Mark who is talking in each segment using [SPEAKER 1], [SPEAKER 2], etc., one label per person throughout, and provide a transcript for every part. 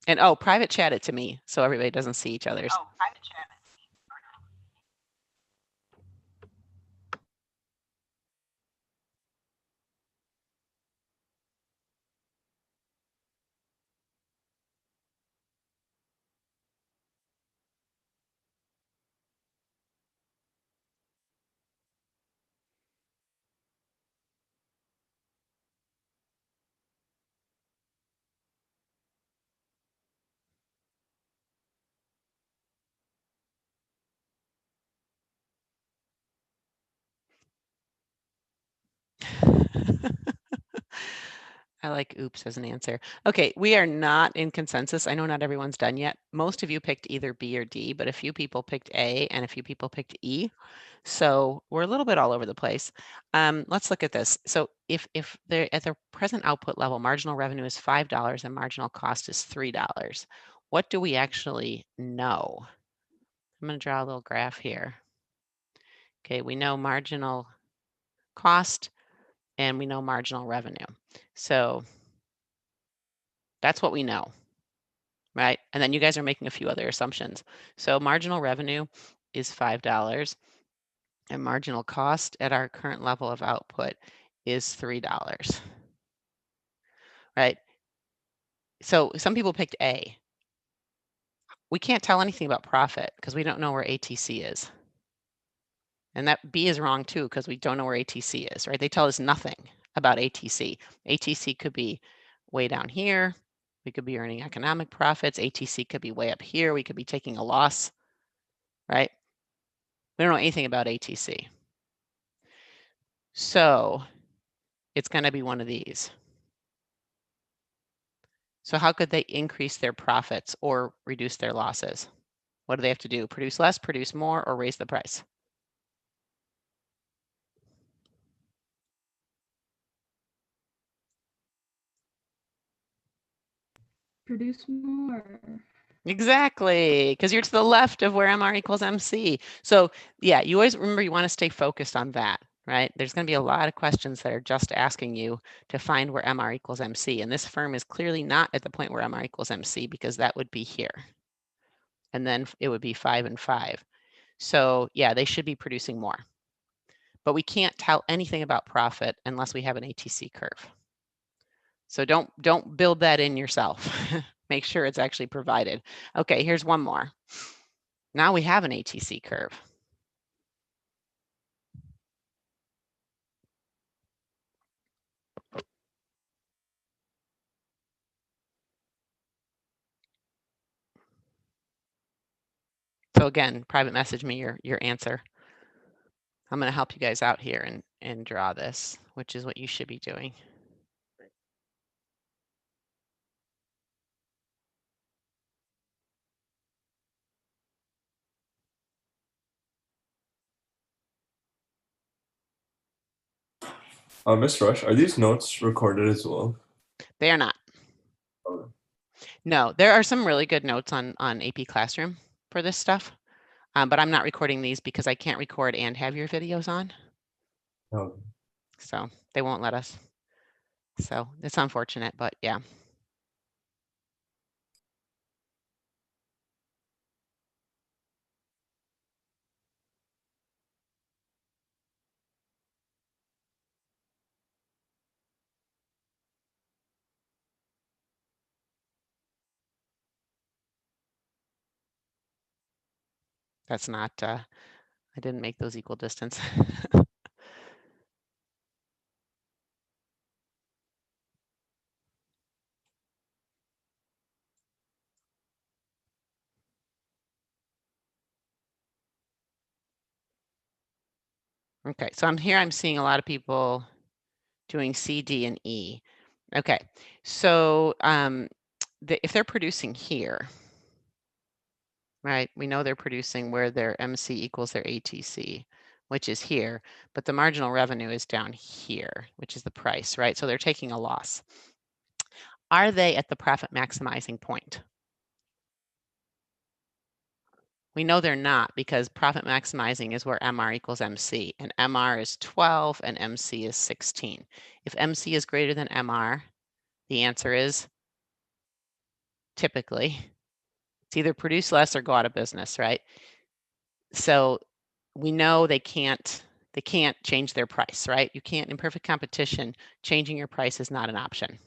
[SPEAKER 1] And oh, private chat it to me so everybody doesn't see each other's.
[SPEAKER 2] Oh, private chat.
[SPEAKER 1] I like oops as an answer. Okay, we are not in consensus. I know not everyone's done yet. Most of you picked either B or D, but a few people picked A and a few people picked E. So we're a little bit all over the place. Let's look at this. So if they're at the present output level, marginal revenue is $5 and marginal cost is $3. What do we actually know? I'm going to draw a little graph here. Okay, we know marginal cost and we know marginal revenue. So that's what we know, right? And then you guys are making a few other assumptions. So marginal revenue is $5 and marginal cost at our current level of output is $3, right? So some people picked A. We can't tell anything about profit because we don't know where ATC is. And that B is wrong too because we don't know where ATC is, right? They tell us nothing about ATC. ATC could be way down here. We could be earning economic profits. ATC could be way up here. We could be taking a loss, right? We don't know anything about ATC. So it's going to be one of these. So how could they increase their profits or reduce their losses? What do they have to do? Produce less, produce more, or raise the price?
[SPEAKER 3] Produce more.
[SPEAKER 1] Exactly, because you're to the left of where MR equals MC. So yeah, you always remember you want to stay focused on that, right? There's going to be a lot of questions that are just asking you to find where MR equals MC. And this firm is clearly not at the point where MR equals MC because that would be here. And then it would be 5 and 5. So yeah, they should be producing more. But we can't tell anything about profit unless we have an ATC curve. So don't build that in yourself. Make sure it's actually provided. Okay, here's one more. Now we have an ATC curve. So again, private message me your answer. I'm going to help you guys out here and draw this, which is what you should be doing.
[SPEAKER 4] Ms. Rush, are these notes recorded as well?
[SPEAKER 1] They are not.
[SPEAKER 4] Okay.
[SPEAKER 1] No, there are some really good notes on AP Classroom for this stuff, but I'm not recording these because I can't record and have your videos on.
[SPEAKER 4] Okay.
[SPEAKER 1] So they won't let us. So it's unfortunate, but yeah. That's not, I didn't make those equal distance. Okay, so I'm seeing a lot of people doing C, D, and E. Okay, so if they're producing here, right, we know they're producing where their MC equals their ATC, which is here, but the marginal revenue is down here, which is the price, right? So they're taking a loss. Are they at the profit maximizing point? We know they're not because profit maximizing is where MR equals MC, and MR is 12 and MC is 16. If MC is greater than MR, the answer is typically. It's either produce less or go out of business, right? So we know they can't change their price, right? You can't, in perfect competition, changing your price is not an option.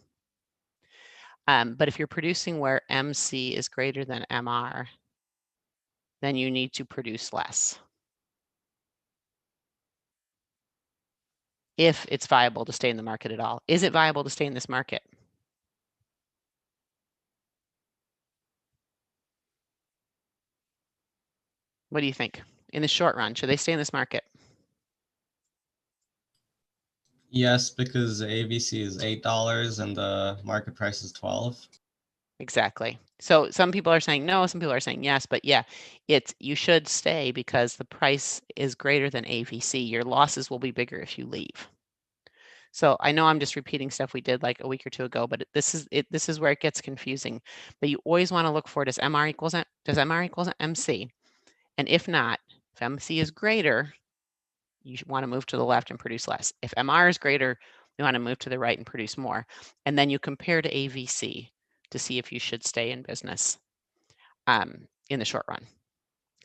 [SPEAKER 1] But if you're producing where MC is greater than MR, then you need to produce less if it's viable to stay in the market at all. Is it viable to stay in this market? What do you think? In the short run, should they stay in this market?
[SPEAKER 2] Yes, because the ABC is $8 and the market price is 12.
[SPEAKER 1] Exactly. So some people are saying no, some people are saying yes, but yeah, you should stay because the price is greater than AVC. Your losses will be bigger if you leave. So I know I'm just repeating stuff we did like a week or two ago, but this is where it gets confusing. But you always want to look for does MR equals MC? And if not, if MC is greater, you want to move to the left and produce less. If MR is greater, you want to move to the right and produce more. And then you compare to AVC to see if you should stay in business in the short run.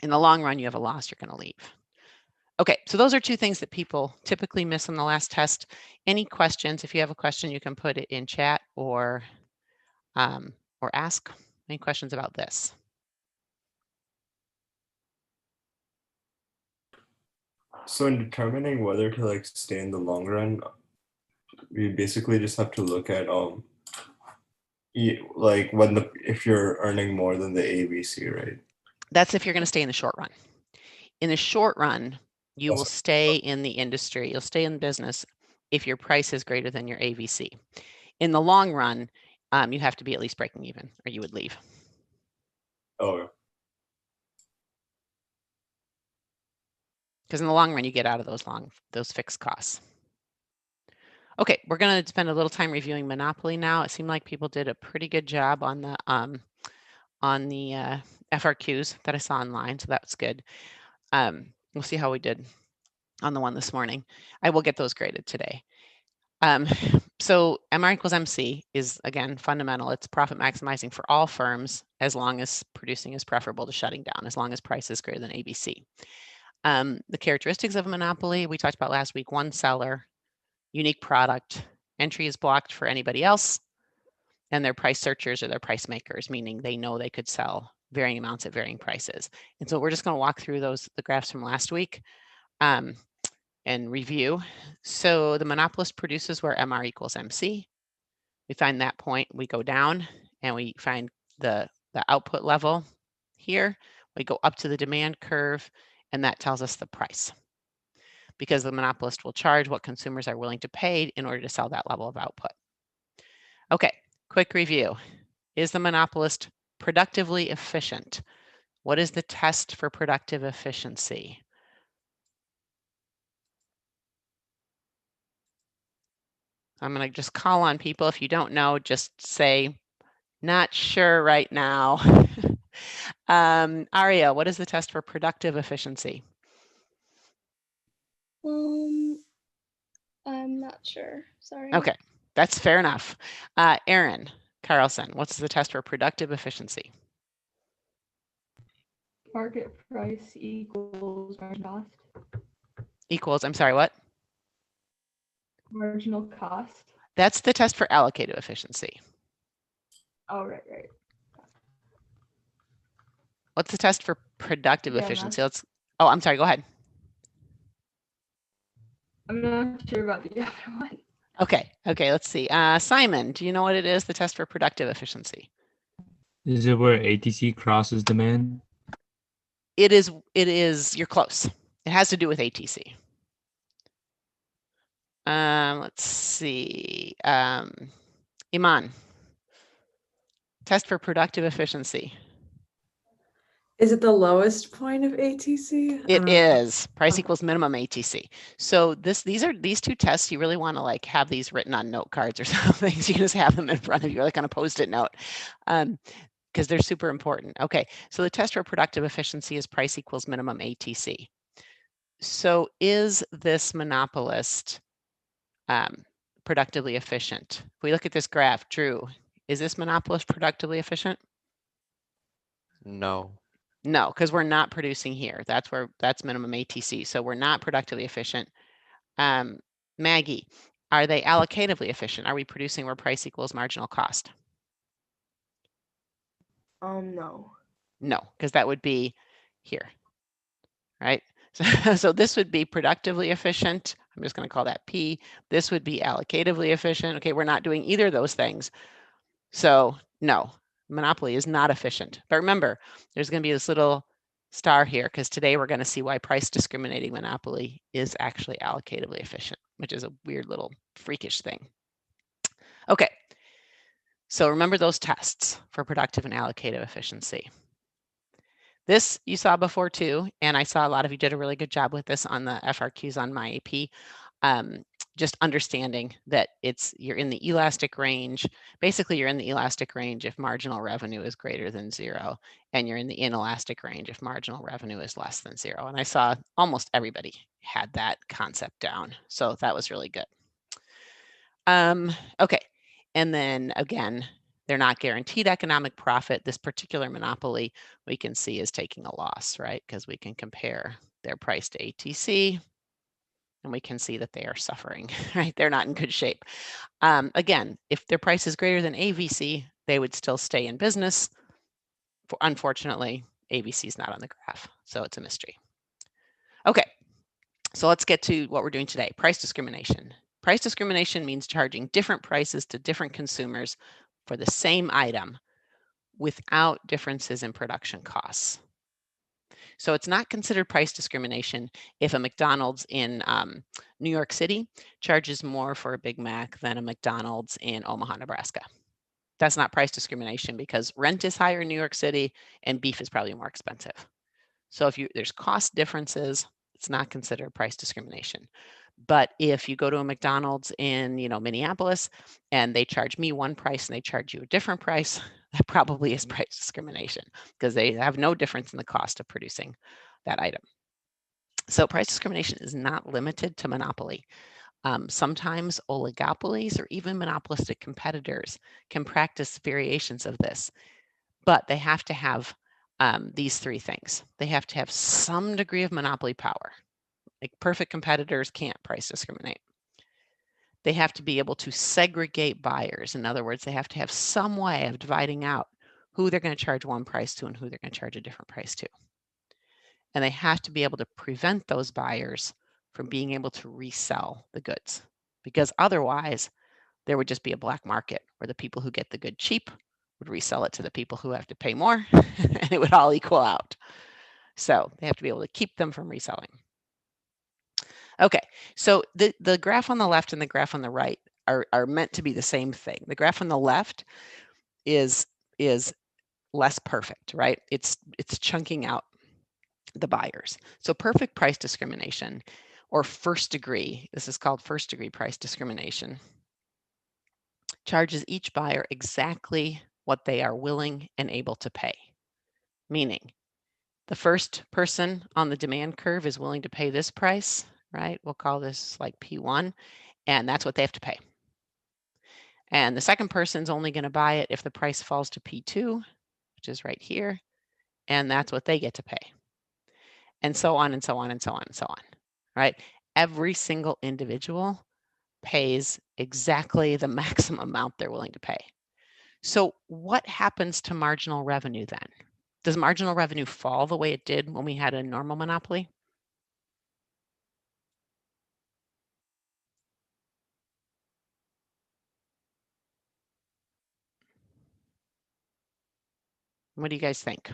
[SPEAKER 1] In the long run, you have a loss, you're going to leave. Okay, so those are two things that people typically miss on the last test. Any questions? If you have a question, you can put it in chat or ask. Any questions about this?
[SPEAKER 4] So in determining whether to like stay in the long run, we basically just have to look at like if you're earning more than the ABC, right?
[SPEAKER 1] That's if you're going to stay in the short run. In the short run, you will
[SPEAKER 4] That's-
[SPEAKER 1] stay in the industry, you'll stay in business if your price is greater than your AVC. In the long run, you have to be at least breaking even or you would leave.
[SPEAKER 4] Oh,
[SPEAKER 1] Because in the long run, you get out of those fixed costs. Okay, we're going to spend a little time reviewing Monopoly now. It seemed like people did a pretty good job on the FRQs that I saw online, so that's good. We'll see how we did on the one this morning. I will get those graded today. So MR equals MC is, again, fundamental. It's profit maximizing for all firms as long as producing is preferable to shutting down, as long as price is greater than ABC. The characteristics of a monopoly, we talked about last week: one seller, unique product, entry is blocked for anybody else, and they're price searchers or they're price makers, meaning they know they could sell varying amounts at varying prices. And so we're just going to walk through the graphs from last week and review. So the monopolist produces where MR equals MC. We find that point, we go down and we find the output level here. We go up to the demand curve, and that tells us the price, because the monopolist will charge what consumers are willing to pay in order to sell that level of output. Okay, quick review. Is the monopolist productively efficient? What is the test for productive efficiency? I'm going to just call on people. If you don't know, just say, not sure right now. Aria, what is the test for productive efficiency?
[SPEAKER 5] I'm not sure. Sorry.
[SPEAKER 1] Okay, that's fair enough. Aaron Carlson, what's the test for productive efficiency?
[SPEAKER 3] Market price equals marginal cost.
[SPEAKER 1] Equals, I'm sorry, what?
[SPEAKER 3] Marginal cost.
[SPEAKER 1] That's the test for allocated efficiency.
[SPEAKER 3] Oh, right.
[SPEAKER 1] What's the test for productive
[SPEAKER 3] Yeah,
[SPEAKER 1] efficiency? Oh, I'm sorry, go ahead.
[SPEAKER 3] I'm not sure about the other one.
[SPEAKER 1] Okay, let's see. Simon, do you know what it is, the test for productive efficiency?
[SPEAKER 6] Is it where ATC crosses demand?
[SPEAKER 1] It is, you're close. It has to do with ATC. Let's see. Iman, test for productive efficiency.
[SPEAKER 7] Is it the lowest point of ATC?
[SPEAKER 1] It is price equals minimum ATC. So these two tests, you really want to like have these written on note cards or something. So you can just have them in front of you, like on a Post-it note, because they're super important. Okay, so the test for productive efficiency is price equals minimum ATC. So is this monopolist productively efficient? If we look at this graph, Drew, is this monopolist productively efficient?
[SPEAKER 8] No.
[SPEAKER 1] No, because we're not producing here. That's minimum ATC. So we're not productively efficient. Maggie, are they allocatively efficient? Are we producing where price equals marginal cost?
[SPEAKER 3] No.
[SPEAKER 1] No, because that would be here, right? So this would be productively efficient. I'm just going to call that P. This would be allocatively efficient. Okay, we're not doing either of those things. So no, monopoly is not efficient. But remember, there's going to be this little star here because today we're going to see why price discriminating monopoly is actually allocatively efficient, which is a weird little freakish thing. Okay, so remember those tests for productive and allocative efficiency. This you saw before too, and I saw a lot of you did a really good job with this on the FRQs on my AP. Just understanding that you're in the elastic range. Basically, you're in the elastic range if marginal revenue is greater than 0, and you're in the inelastic range if marginal revenue is less than 0. And I saw almost everybody had that concept down, so that was really good. Okay, and then again, they're not guaranteed economic profit. This particular monopoly we can see is taking a loss, right? Because we can compare their price to ATC, and we can see that they are suffering, right? They're not in good shape. Again, if their price is greater than AVC, they would still stay in business. Unfortunately, AVC is not on the graph, so it's a mystery. Okay, so let's get to what we're doing today, price discrimination. Price discrimination means charging different prices to different consumers for the same item without differences in production costs. So it's not considered price discrimination if a McDonald's in New York City charges more for a Big Mac than a McDonald's in Omaha, Nebraska. That's not price discrimination because rent is higher in New York City and beef is probably more expensive. So if there's cost differences, it's not considered price discrimination. But if you go to a McDonald's in Minneapolis and they charge me one price and they charge you a different price, that probably is price discrimination because they have no difference in the cost of producing that item. So price discrimination is not limited to monopoly. Sometimes oligopolies or even monopolistic competitors can practice variations of this, but they have to have these three things. They have to have some degree of monopoly power. Like perfect competitors can't price discriminate. They have to be able to segregate buyers. In other words, they have to have some way of dividing out who they're going to charge one price to and who they're going to charge a different price to. And they have to be able to prevent those buyers from being able to resell the goods, because otherwise there would just be a black market where the people who get the good cheap would resell it to the people who have to pay more and it would all equal out. So they have to be able to keep them from reselling. Okay, so the graph on the left and the graph on the right are meant to be the same thing. The graph on the left is less perfect, right? It's chunking out the buyers. So perfect price discrimination, or first degree, this is called first degree price discrimination, charges each buyer exactly what they are willing and able to pay. Meaning, the first person on the demand curve is willing to pay this price, right? We'll call this like P1, and that's what they have to pay. And the second person's only going to buy it if the price falls to P2, which is right here, and that's what they get to pay. And so on and so on and so on and so on, right? Every single individual pays exactly the maximum amount they're willing to pay. So what happens to marginal revenue then? Does marginal revenue fall the way it did when we had a normal monopoly? What do you guys think?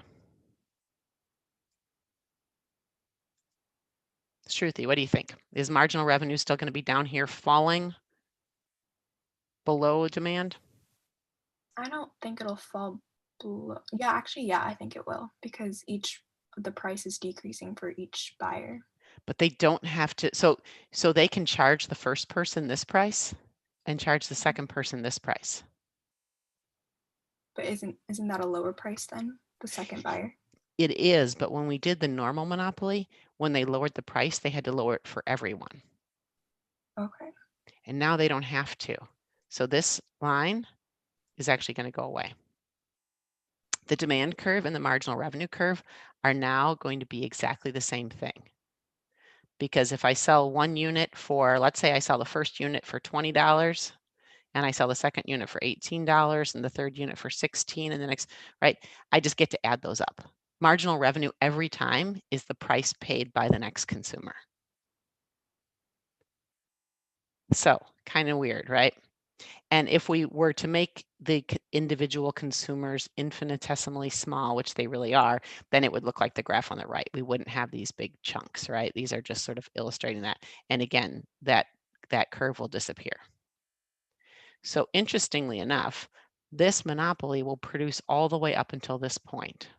[SPEAKER 1] Shruti, what do you think? Is marginal revenue still going to be down here falling below demand?
[SPEAKER 9] I don't think it'll fall below. Yeah, actually, yeah, I think it will because the price is decreasing for each buyer.
[SPEAKER 1] But they don't have to, so they can charge the first person this price and charge the second person this price.
[SPEAKER 9] But isn't that a lower price than the second buyer?
[SPEAKER 1] It is, but when we did the normal monopoly, when they lowered the price, they had to lower it for everyone.
[SPEAKER 9] Okay.
[SPEAKER 1] And now they don't have to. So this line is actually going to go away. the demand curve and the marginal revenue curve are now going to be exactly the same thing. Because if I sell one unit for, let's say I sell the first unit for $20 and I sell the second unit for $18 and the third unit for $16 and the next, right? I just get to add those up. Marginal revenue every time is the price paid by the next consumer. So kind of weird, right? And if we were to make the individual consumers infinitesimally small, which they really are, then it would look like the graph on the right. We wouldn't have these big chunks, right? These are just sort of illustrating that. And again, that curve will disappear. So interestingly enough, this monopoly will produce all the way up until this point.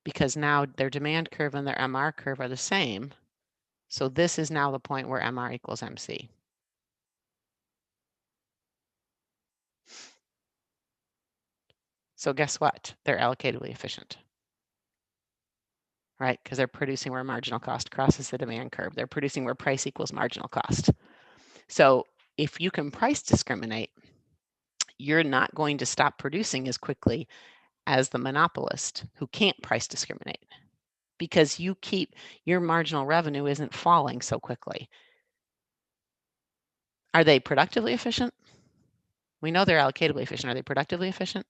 [SPEAKER 1] Because now their demand curve and their MR curve are the same. So this is now the point where MR equals MC. So guess what? They're allocatively efficient, right? Because they're producing where marginal cost crosses the demand curve. They're producing where price equals marginal cost. So if you can price discriminate, you're not going to stop producing as quickly as the monopolist who can't price discriminate, because you keep, your marginal revenue isn't falling so quickly. Are they productively efficient? We know they're allocatively efficient. Are they productively efficient?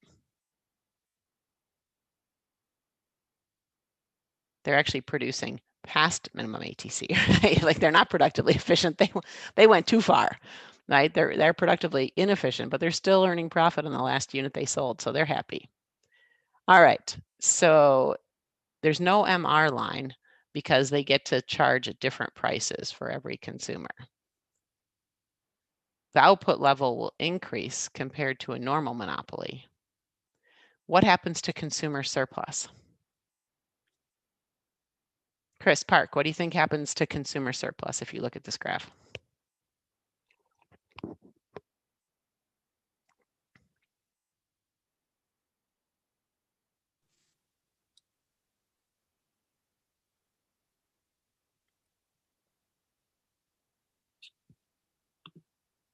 [SPEAKER 1] They're actually producing past minimum ATC, right? Like they're not productively efficient. They went too far, right? They're productively inefficient, but they're still earning profit on the last unit they sold, so they're happy. All right, so there's no MR line because they get to charge at different prices for every consumer. The output level will increase compared to a normal monopoly. What happens to consumer surplus? Chris Park, what do you think happens to consumer surplus if you look at this graph?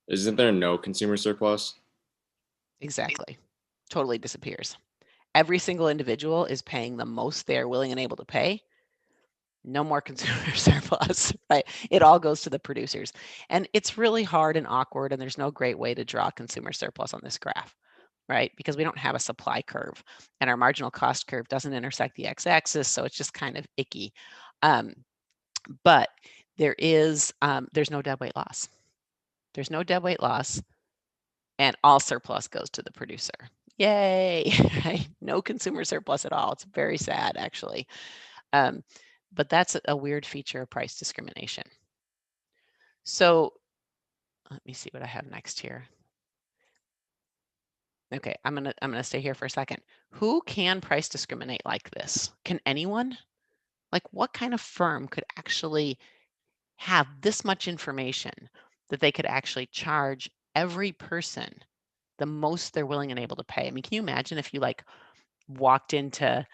[SPEAKER 8] Isn't there no consumer surplus?
[SPEAKER 1] Exactly. Totally disappears. Every single individual is paying the most they're willing and able to pay. No more consumer surplus, right? It all goes to the producers. And it's really hard and awkward, and there's no great way to draw consumer surplus on this graph, right? Because we don't have a supply curve, and our marginal cost curve doesn't intersect the x-axis, so it's just kind of icky. But there is, there's no deadweight loss. There's no deadweight loss, and all surplus goes to the producer. Yay, right? No consumer surplus at all. It's very sad, actually. But that's a weird feature of price discrimination. So let me see what I have next here. Okay, I'm gonna stay here for a second. Who can price discriminate like this? Can anyone? Like, what kind of firm could actually have this much information that they could actually charge every person the most they're willing and able to pay? I mean, can you imagine if you like walked into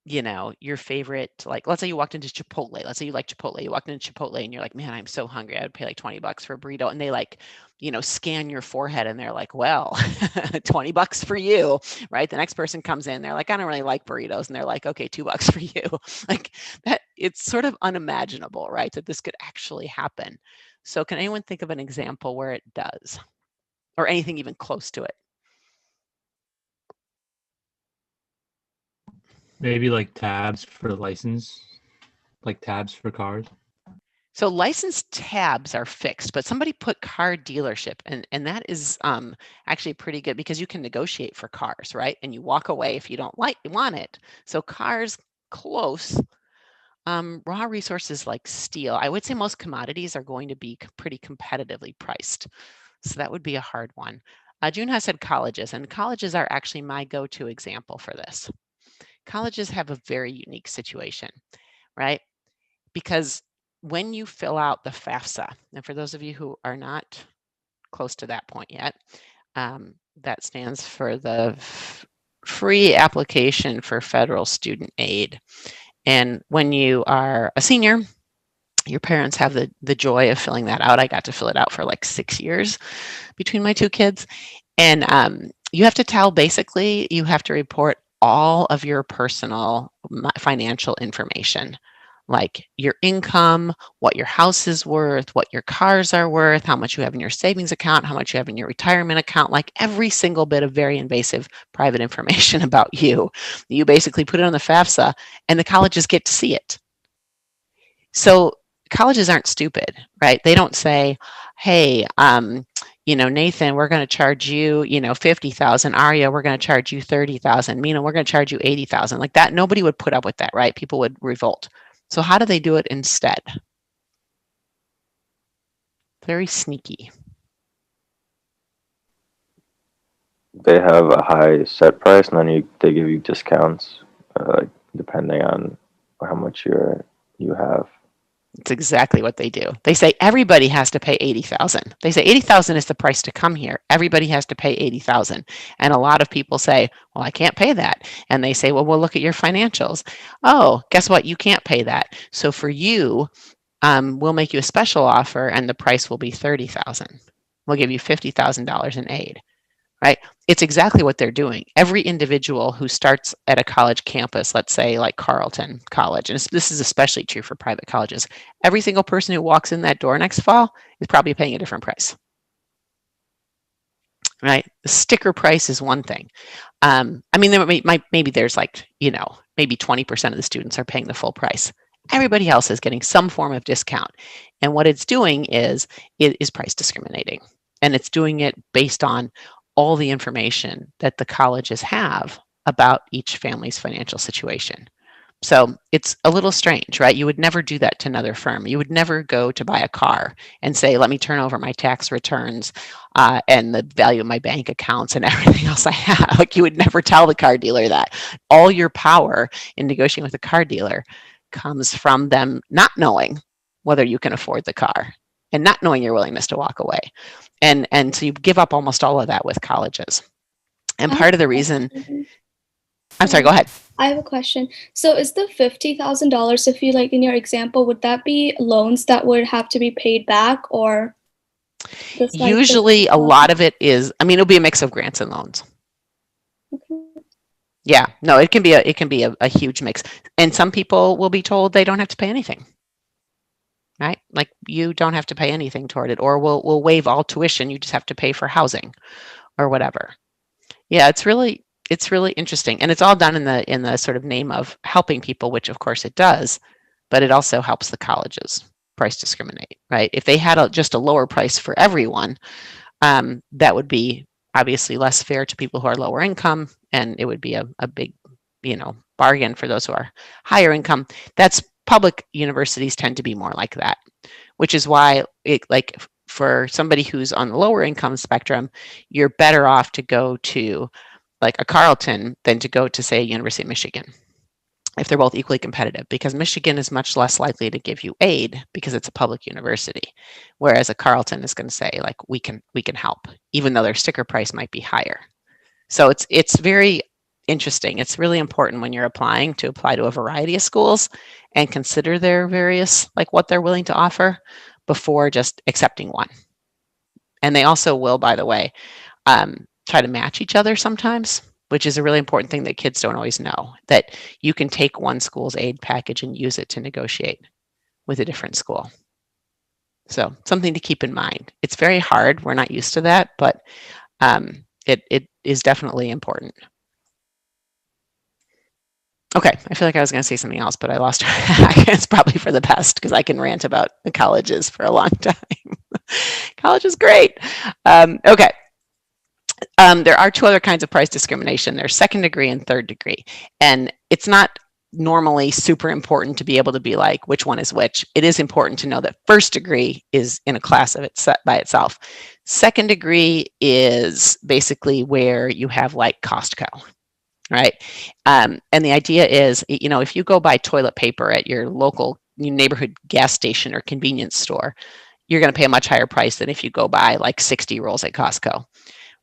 [SPEAKER 1] you know, your favorite, like, let's say you walked into Chipotle. Let's say you like Chipotle. You walked into Chipotle and you're like, man, I'm so hungry. I would pay like $20 for a burrito. And they like, you know, scan your forehead and they're like, well, $20 for you, right? The next person comes in, they're like, I don't really like burritos. And they're like, okay, $2 for you. Like that, it's sort of unimaginable, right? That this could actually happen. So can anyone think of an example where it does, or anything even close to it?
[SPEAKER 6] Maybe like tabs for license, like tabs for cars.
[SPEAKER 1] So license tabs are fixed, but somebody put car dealership, and that is actually pretty good because you can negotiate for cars, right? And you walk away if you don't want it. So cars, close. Raw resources like steel, I would say most commodities are going to be pretty competitively priced. So that would be a hard one. Junha said colleges, and colleges are actually my go-to example for this. Colleges have a very unique situation, right? Because when you fill out the FAFSA, and for those of you who are not close to that point yet, that stands for the Free Application for Federal Student Aid. And when you are a senior, Your parents have the joy of filling that out. I got to fill it out for like 6 years between my two kids. And you have to tell, basically, you have to report all of your personal financial information, like your income, what your house is worth, what your cars are worth, how much you have in your savings account, how much you have in your retirement account, like every single bit of very invasive private information about you. You basically put it on the FAFSA and the colleges get to see it. So colleges aren't stupid, right? They don't say, hey, Nathan, we're going to charge you, 50,000. Aria, we're going to charge you 30,000. Mina, we're going to charge you 80,000. Like that, nobody would put up with that, right? People would revolt. So how do they do it instead? Very sneaky.
[SPEAKER 10] They have a high set price, and then they give you discounts, depending on how much you have.
[SPEAKER 1] It's exactly what they do. They say everybody has to pay 80,000. They say 80,000 is the price to come here. Everybody has to pay 80,000. And a lot of people say, well, I can't pay that. And they say, well, we'll look at your financials. Oh, guess what? You can't pay that. So for you, we'll make you a special offer and the price will be 30,000. We'll give you $50,000 in aid, right? It's exactly what they're doing. Every individual who starts at a college campus, let's say like Carleton College, and this is especially true for private colleges, every single person who walks in that door next fall is probably paying a different price, right? The sticker price is one thing. Maybe there's maybe 20% of the students are paying the full price. Everybody else is getting some form of discount. And what it's doing is it is price discriminating. And it's doing it based on all the information that the colleges have about each family's financial situation. So it's a little strange, right? You would never do that to another firm. You would never go to buy a car and say, let me turn over my tax returns and the value of my bank accounts and everything else I have. Like, you would never tell the car dealer that. All your power in negotiating with a car dealer comes from them not knowing whether you can afford the car and not knowing your willingness to walk away. And so you give up almost all of that with colleges. And part of the reason, I'm sorry, go ahead.
[SPEAKER 5] I have a question. So is the $50,000, if you like in your example, would that be loans that would have to be paid back, or?
[SPEAKER 1] Usually a lot of it is, it'll be a mix of grants and loans.
[SPEAKER 5] Okay.
[SPEAKER 1] Yeah, no, it can be a huge mix. And some people will be told they don't have to pay anything. Right? Like, you don't have to pay anything toward it, or we'll waive all tuition. You just have to pay for housing or whatever. Yeah, it's really interesting. And it's all done in the sort of name of helping people, which of course it does, but it also helps the colleges price discriminate, right? If they had just a lower price for everyone, that would be obviously less fair to people who are lower income, and it would be a big, bargain for those who are higher income. Public universities tend to be more like that, which is why for somebody who's on the lower income spectrum, you're better off to go to like a Carleton than to go to, say, University of Michigan, if they're both equally competitive, because Michigan is much less likely to give you aid because it's a public university, whereas a Carleton is going to say, like, we can help, even though their sticker price might be higher. So it's very interesting. It's really important when you're applying to apply to a variety of schools and consider their various, like, what they're willing to offer before just accepting one. And they also will, by the way, try to match each other sometimes, which is a really important thing that kids don't always know, that you can take one school's aid package and use it to negotiate with a different school. So something to keep in mind. It's very hard. We're not used to that, but it is definitely important. Okay, I feel like I was going to say something else, but I lost track. It's probably for the best, because I can rant about the colleges for a long time. College is great. Okay. There are two other kinds of price discrimination. There's second degree and third degree. And it's not normally super important to be able to be like, which one is which. It is important to know that first degree is in a class of it set by itself. Second degree is basically where you have like Costco, right? And the idea is, if you go buy toilet paper at your local neighborhood gas station or convenience store, you're going to pay a much higher price than if you go buy like 60 rolls at Costco,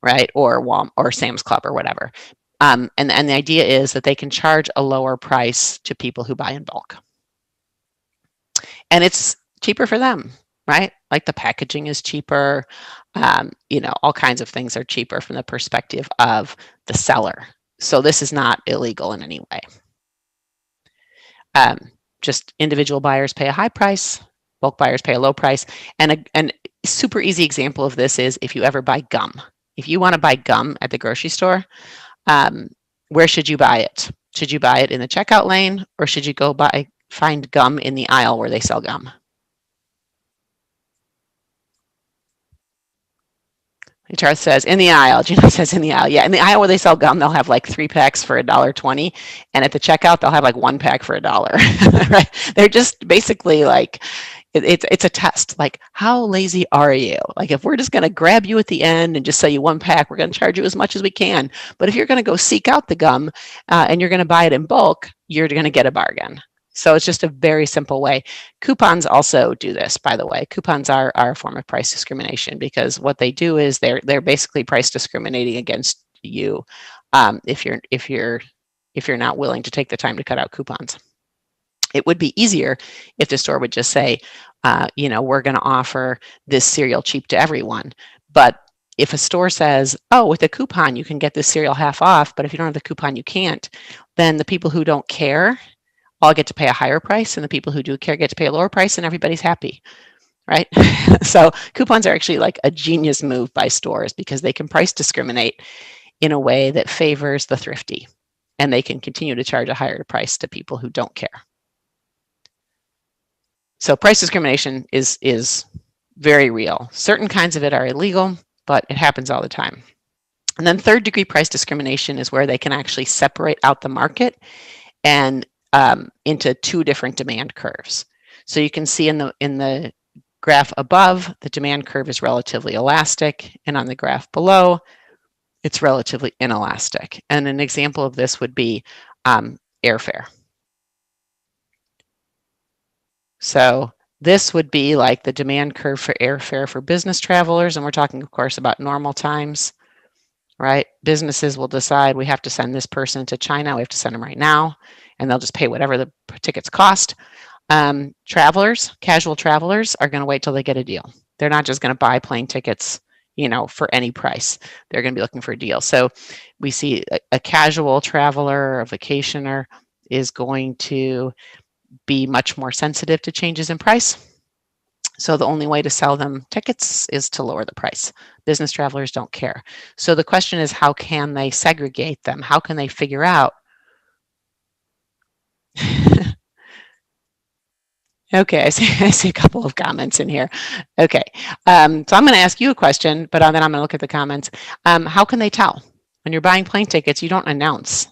[SPEAKER 1] right? Or Walmart or Sam's Club or whatever. And the idea is that they can charge a lower price to people who buy in bulk. And it's cheaper for them, right? Like the packaging is cheaper. All kinds of things are cheaper from the perspective of the seller. So this is not illegal in any way. Just individual buyers pay a high price, bulk buyers pay a low price. And a super easy example of this is if you ever buy gum. If you want to buy gum at the grocery store, where should you buy it? Should you buy it in the checkout lane, or should you go find gum in the aisle where they sell gum? Charles says in the aisle. Gina says in the aisle. Yeah, in the aisle where they sell gum, they'll have like 3 packs for $1.20, and at the checkout, they'll have like 1 pack for $1. Right? They're just basically like, it's a test. Like, how lazy are you? Like, if we're just going to grab you at the end and just sell you 1 pack, we're going to charge you as much as we can. But if you're going to go seek out the gum and you're going to buy it in bulk, you're going to get a bargain. So it's just a very simple way. Coupons also do this, by the way. Coupons are a form of price discrimination, because what they do is they're basically price discriminating against you if you're not willing to take the time to cut out coupons. It would be easier if the store would just say, we're going to offer this cereal cheap to everyone. But if a store says, oh, with a coupon, you can get this cereal half off, but if you don't have the coupon, you can't, then the people who don't care all get to pay a higher price, and the people who do care get to pay a lower price, and everybody's happy, right? So coupons are actually like a genius move by stores, because they can price discriminate in a way that favors the thrifty, and they can continue to charge a higher price to people who don't care. So price discrimination is very real. Certain kinds of it are illegal, but it happens all the time. And then third degree price discrimination is where they can actually separate out the market and into 2 different demand curves. So you can see in the graph above, the demand curve is relatively elastic, and on the graph below, it's relatively inelastic. And an example of this would be airfare. So this would be like the demand curve for airfare for business travelers, and we're talking, of course, about normal times, right? Businesses will decide, we have to send this person to China, we have to send them right now, and they'll just pay whatever the tickets cost. Travelers, casual travelers, are going to wait till they get a deal. They're not just going to buy plane tickets, for any price. They're going to be looking for a deal. So we see a casual traveler, a vacationer, is going to be much more sensitive to changes in price. So the only way to sell them tickets is to lower the price. Business travelers don't care. So the question is, how can they segregate them? How can they figure out? Okay, I see a couple of comments in here. Okay, so I'm going to ask you a question, but then I'm going to look at the comments. How can they tell? When you're buying plane tickets, you don't announce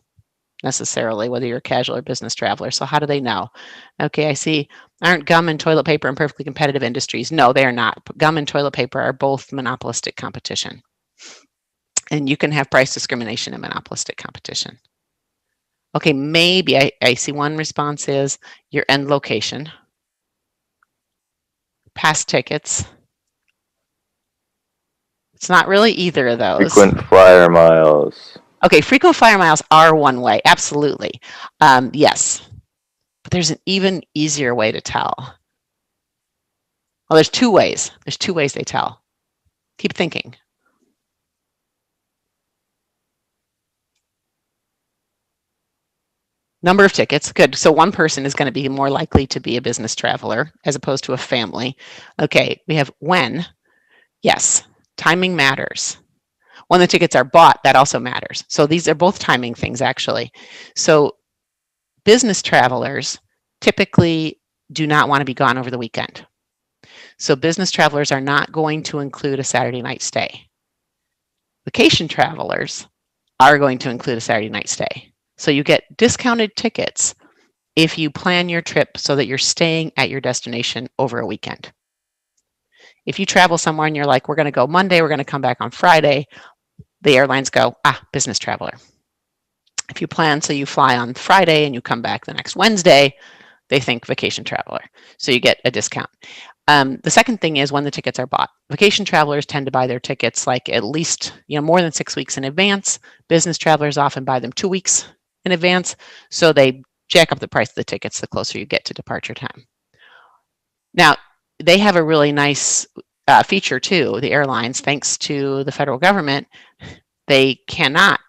[SPEAKER 1] necessarily whether you're a casual or business traveler. So how do they know? Okay, I see, aren't gum and toilet paper in perfectly competitive industries? No, they are not. Gum and toilet paper are both monopolistic competition. And you can have price discrimination in monopolistic competition. Okay, maybe I see one response is your end location, past tickets. It's not really either of those.
[SPEAKER 10] Frequent flyer miles.
[SPEAKER 1] Okay, frequent flyer miles are one way, absolutely. Yes, but there's an even easier way to tell. Well, there's 2 ways. There's 2 ways they tell. Keep thinking. Number of tickets, good. So one person is going to be more likely to be a business traveler as opposed to a family. Okay, we have when. Yes, timing matters. When the tickets are bought, that also matters. So these are both timing things, actually. So business travelers typically do not want to be gone over the weekend. So business travelers are not going to include a Saturday night stay. Vacation travelers are going to include a Saturday night stay. So you get discounted tickets if you plan your trip so that you're staying at your destination over a weekend. If you travel somewhere and you're like, we're going to go Monday, we're going to come back on Friday, the airlines go, business traveler. If you plan so you fly on Friday and you come back the next Wednesday, they think vacation traveler. So you get a discount. The second thing is when the tickets are bought. Vacation travelers tend to buy their tickets like at least more than 6 weeks in advance. Business travelers often buy them 2 weeks in advance. So they jack up the price of the tickets the closer you get to departure time. Now, they have a really nice feature too, the airlines, thanks to the federal government, you cannot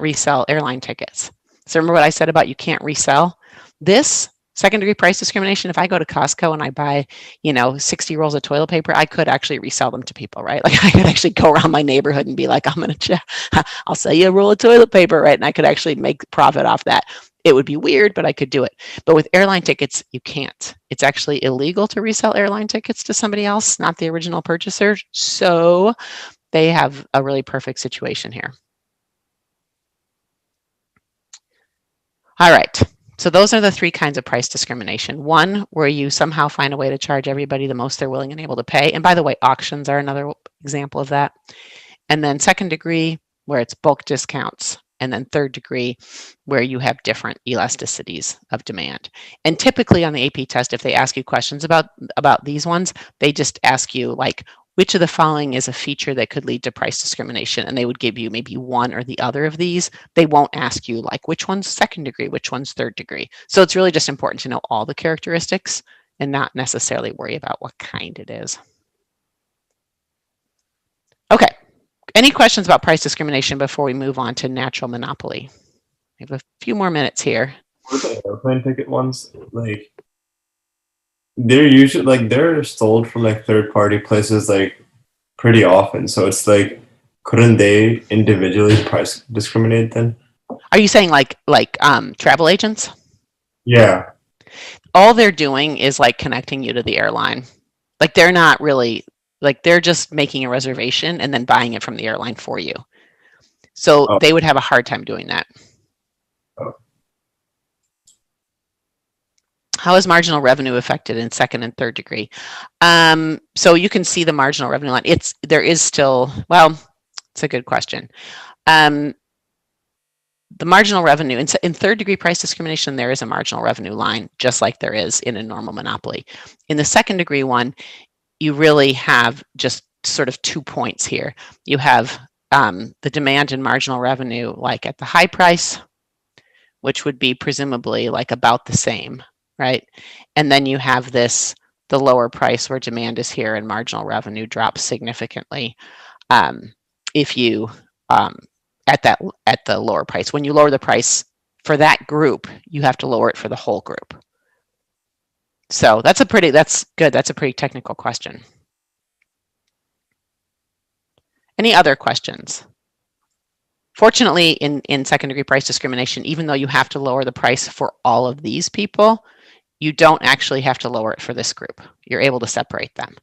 [SPEAKER 1] resell airline tickets. So remember what I said about you can't resell? This second degree price discrimination, if I go to Costco and I buy, 60 rolls of toilet paper, I could actually resell them to people, right? Like I could actually go around my neighborhood and be like, I'll sell you a roll of toilet paper, right? And I could actually make profit off that. It would be weird, but I could do it. But with airline tickets, you can't. It's actually illegal to resell airline tickets to somebody else, not the original purchaser. So they have a really perfect situation here. All right. So those are the three kinds of price discrimination. One, where you somehow find a way to charge everybody the most they're willing and able to pay. And by the way, auctions are another example of that. And then second degree, where it's bulk discounts. And then third degree, where you have different elasticities of demand. And typically on the AP test, if they ask you questions about these ones, they just ask you like, which of the following is a feature that could lead to price discrimination? And they would give you maybe one or the other of these. They won't ask you like, which one's second degree, which one's third degree. So it's really just important to know all the characteristics and not necessarily worry about what kind it is. Okay. Any questions about price discrimination before we move on to natural monopoly? We have a few more minutes here.
[SPEAKER 4] What are the airplane ticket ones? Like, they're usually like they're sold from like third-party places like pretty often. So it's like, couldn't they individually price discriminate then?
[SPEAKER 1] Are you saying like travel agents?
[SPEAKER 4] Yeah.
[SPEAKER 1] All they're doing is like connecting you to the airline. Like they're not really. Like they're just making a reservation and then buying it from the airline for you. So they would have a hard time doing that. How is marginal revenue affected in second and third degree? So you can see the marginal revenue line. There is still, well, it's a good question. The marginal revenue, in third degree price discrimination, there is a marginal revenue line, just like there is in a normal monopoly. In the second degree one, you really have just sort of 2 points here. You have the demand and marginal revenue like at the high price, which would be presumably like about the same, right? And then you have the lower price where demand is here and marginal revenue drops significantly if you at the lower price. When you lower the price for that group, you have to lower it for the whole group. So that's good. That's a pretty technical question. Any other questions? Fortunately, in second degree price discrimination, even though you have to lower the price for all of these people, you don't actually have to lower it for this group. You're able to separate them.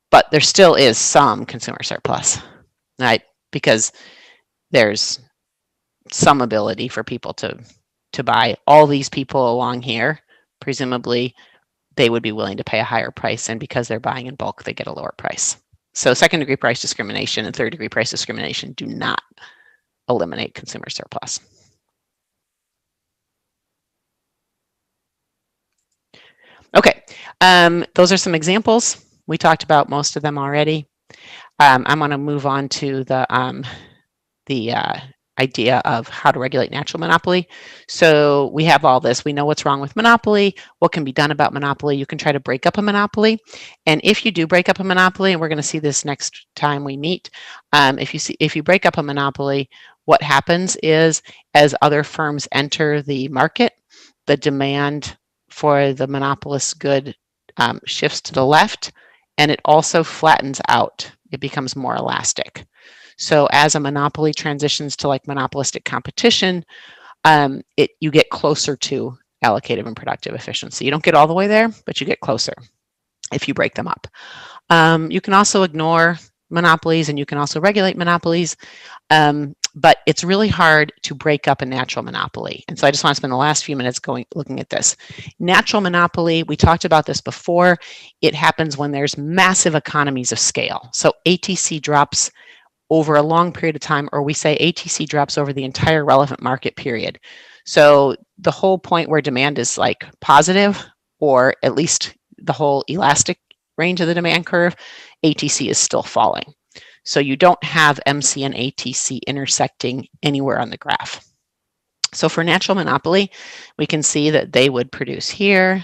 [SPEAKER 1] But there still is some consumer surplus, right? Because there's some ability for people to buy. All these people along here, presumably they would be willing to pay a higher price, and because they're buying in bulk, they get a lower price. So second degree price discrimination and third degree price discrimination do not eliminate consumer surplus. Okay, those are some examples. We talked about most of them already. I'm going to move on to the idea of how to regulate natural monopoly. So we have all this. We know what's wrong with monopoly, what can be done about monopoly. You can try to break up a monopoly. And if you do break up a monopoly, and we're going to see this next time we meet, if you break up a monopoly, what happens is as other firms enter the market, the demand for the monopolist's good shifts to the left, and it also flattens out. It becomes more elastic. So as a monopoly transitions to like monopolistic competition, you get closer to allocative and productive efficiency. You don't get all the way there, but you get closer if you break them up. You can also ignore monopolies and you can also regulate monopolies, but it's really hard to break up a natural monopoly. And so I just want to spend the last few minutes looking at this. Natural monopoly, we talked about this before. It happens when there's massive economies of scale. So ATC drops over a long period of time, or we say ATC drops over the entire relevant market period. So the whole point where demand is like positive, or at least the whole elastic range of the demand curve, ATC is still falling. So you don't have MC and ATC intersecting anywhere on the graph. So for natural monopoly, we can see that they would produce here,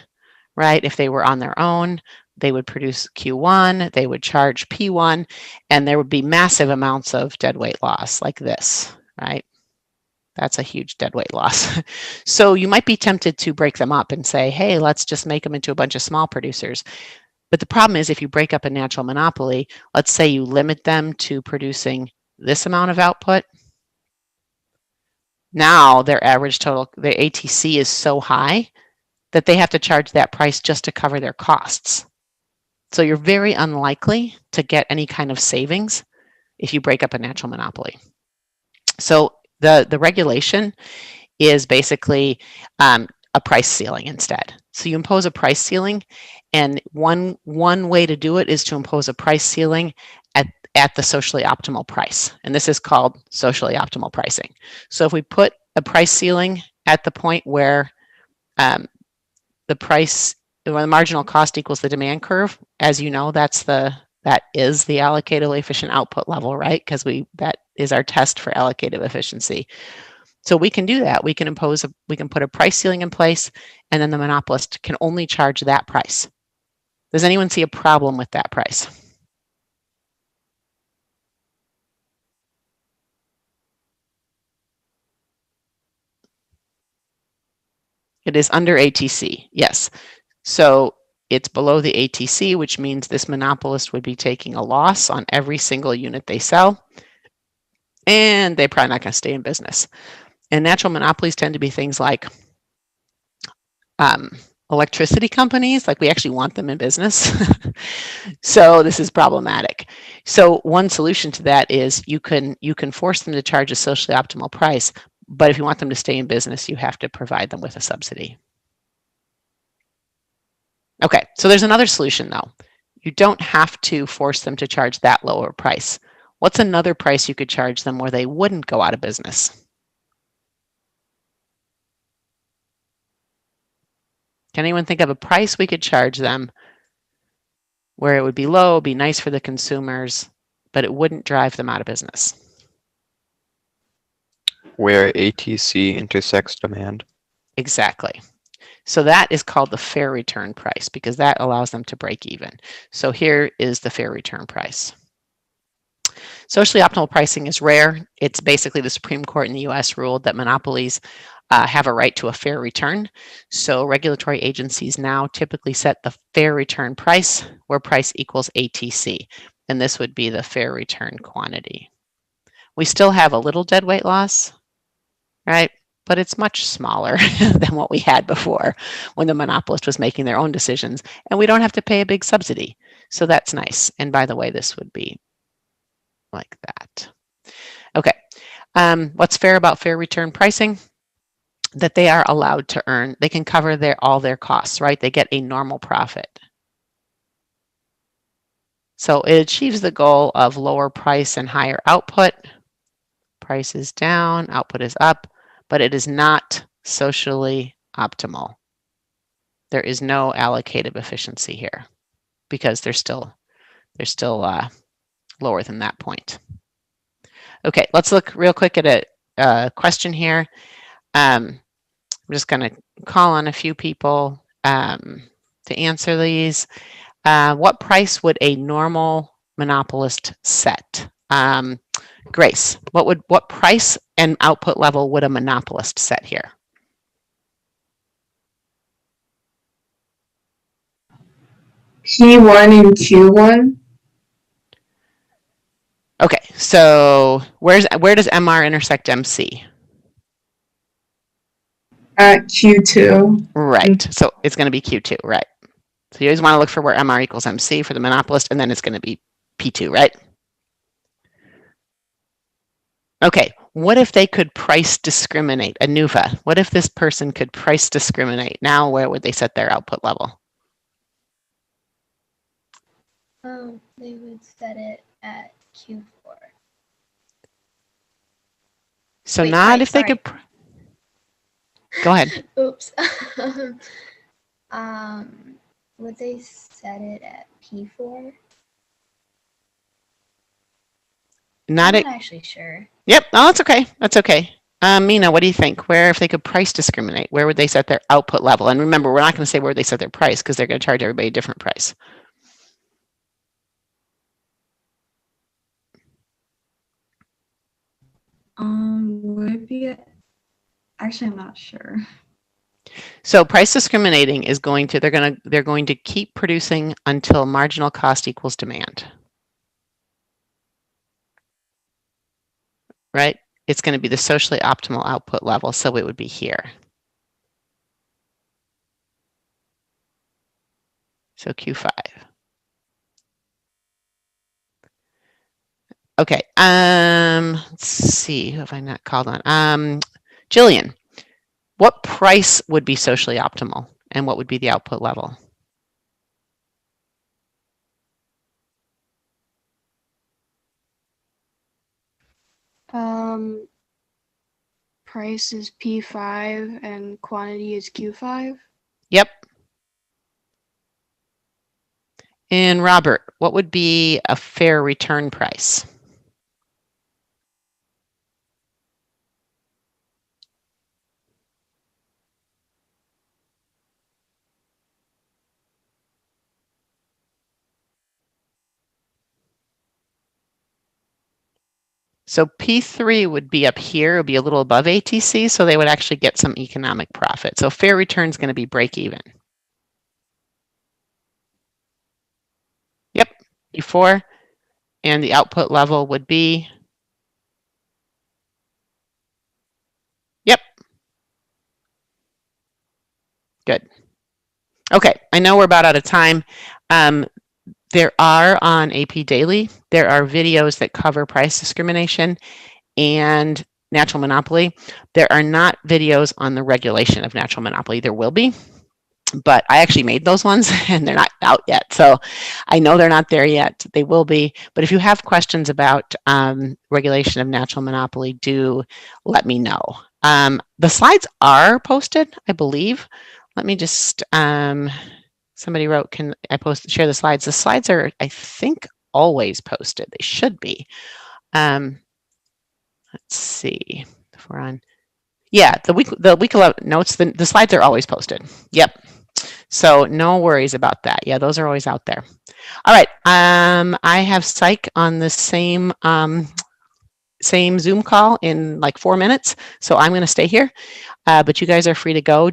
[SPEAKER 1] right? If they were on their own, they would produce Q1, they would charge P1, and there would be massive amounts of deadweight loss like this, right? That's a huge deadweight loss. So you might be tempted to break them up and say, hey, let's just make them into a bunch of small producers. But the problem is if you break up a natural monopoly, let's say you limit them to producing this amount of output. Now their average total, their ATC is so high that they have to charge that price just to cover their costs. So you're very unlikely to get any kind of savings if you break up a natural monopoly. So the regulation is basically a price ceiling instead. So you impose a price ceiling, and one way to do it is to impose a price ceiling at the socially optimal price. And this is called socially optimal pricing. So if we put a price ceiling at the point where the marginal cost equals the demand curve, as you know, that is the allocatively efficient output level, right? Because that is our test for allocative efficiency. So we can do that. We can put a price ceiling in place, and then the monopolist can only charge that price. Does anyone see a problem with that price? It is under ATC, yes. So it's below the ATC, which means this monopolist would be taking a loss on every single unit they sell, and they're probably not going to stay in business. And natural monopolies tend to be things like electricity companies, like we actually want them in business. So this is problematic. So one solution to that is you can force them to charge a socially optimal price, but if you want them to stay in business, you have to provide them with a subsidy. Okay, so there's another solution though. You don't have to force them to charge that lower price. What's another price you could charge them where they wouldn't go out of business? Can anyone think of a price we could charge them where it would be low, be nice for the consumers, but it wouldn't drive them out of business?
[SPEAKER 11] Where ATC intersects demand.
[SPEAKER 1] Exactly. So that is called the fair return price because that allows them to break even. So here is the fair return price. Socially optimal pricing is rare. It's basically the Supreme Court in the US ruled that monopolies have a right to a fair return. So regulatory agencies now typically set the fair return price where price equals ATC. And this would be the fair return quantity. We still have a little deadweight loss, right? But it's much smaller than what we had before when the monopolist was making their own decisions, and we don't have to pay a big subsidy. So that's nice. And by the way, this would be like that. Okay, what's fair about fair return pricing? That they are allowed to earn, they can cover all their costs, right? They get a normal profit. So it achieves the goal of lower price and higher output. Price is down, output is up, but it is not socially optimal. There is no allocative efficiency here because they're still lower than that point. Okay, let's look real quick at a question here. I'm just going to call on a few people to answer these. What price would a normal monopolist set? Grace, what price and output level would a monopolist set here?
[SPEAKER 3] P1 and Q1.
[SPEAKER 1] Okay, so where does MR intersect MC?
[SPEAKER 3] At Q2.
[SPEAKER 1] Right, so it's going to be Q2, right? So you always want to look for where MR equals MC for the monopolist, and then it's going to be P2, right? Okay, what if they could price discriminate? Anuva, what if this person could price discriminate? Now where would they set their output level?
[SPEAKER 5] They would set it at Q4.
[SPEAKER 1] So
[SPEAKER 5] Wait,
[SPEAKER 1] not
[SPEAKER 5] right,
[SPEAKER 1] if they
[SPEAKER 5] sorry.
[SPEAKER 1] could. Go ahead.
[SPEAKER 5] Oops. Would they set it at P4?
[SPEAKER 1] Not
[SPEAKER 5] I'm
[SPEAKER 1] at.
[SPEAKER 5] not actually sure.
[SPEAKER 1] Yep. Oh, that's okay. That's okay. Mina, what do you think? Where, if they could price discriminate, where would they set their output level? And remember, we're not going to say where they set their price because they're going to charge everybody a different price.
[SPEAKER 3] Would it be? Actually, I'm not sure.
[SPEAKER 1] So price discriminating is going to, they're going to keep producing until marginal cost equals demand. Right? It's going to be the socially optimal output level, so it would be here. So Q5. Okay, let's see, who have I not called on? Jillian, what price would be socially optimal and what would be the output level?
[SPEAKER 12] Price is P5 and quantity is Q5.
[SPEAKER 1] Yep. And Robert, what would be a fair return price? So P3 would be up here, it would be a little above ATC, so they would actually get some economic profit. So fair return is going to be break even. Yep, P4, and the output level would be, yep. Good. Okay, I know we're about out of time. There are on AP Daily, there are videos that cover price discrimination and natural monopoly. There are not videos on the regulation of natural monopoly. There will be, but I actually made those ones and they're not out yet. So I know they're not there yet. They will be. But if you have questions about regulation of natural monopoly, do let me know. The slides are posted, I believe. Let me just, somebody wrote, can I share the slides? The slides are, I think, always posted. They should be. Let's see if we're on. Yeah, the week 11 notes, the slides are always posted. Yep. So no worries about that. Yeah, those are always out there. All right. I have psych on the same Zoom call in like 4 minutes. So I'm going to stay here, but you guys are free to go.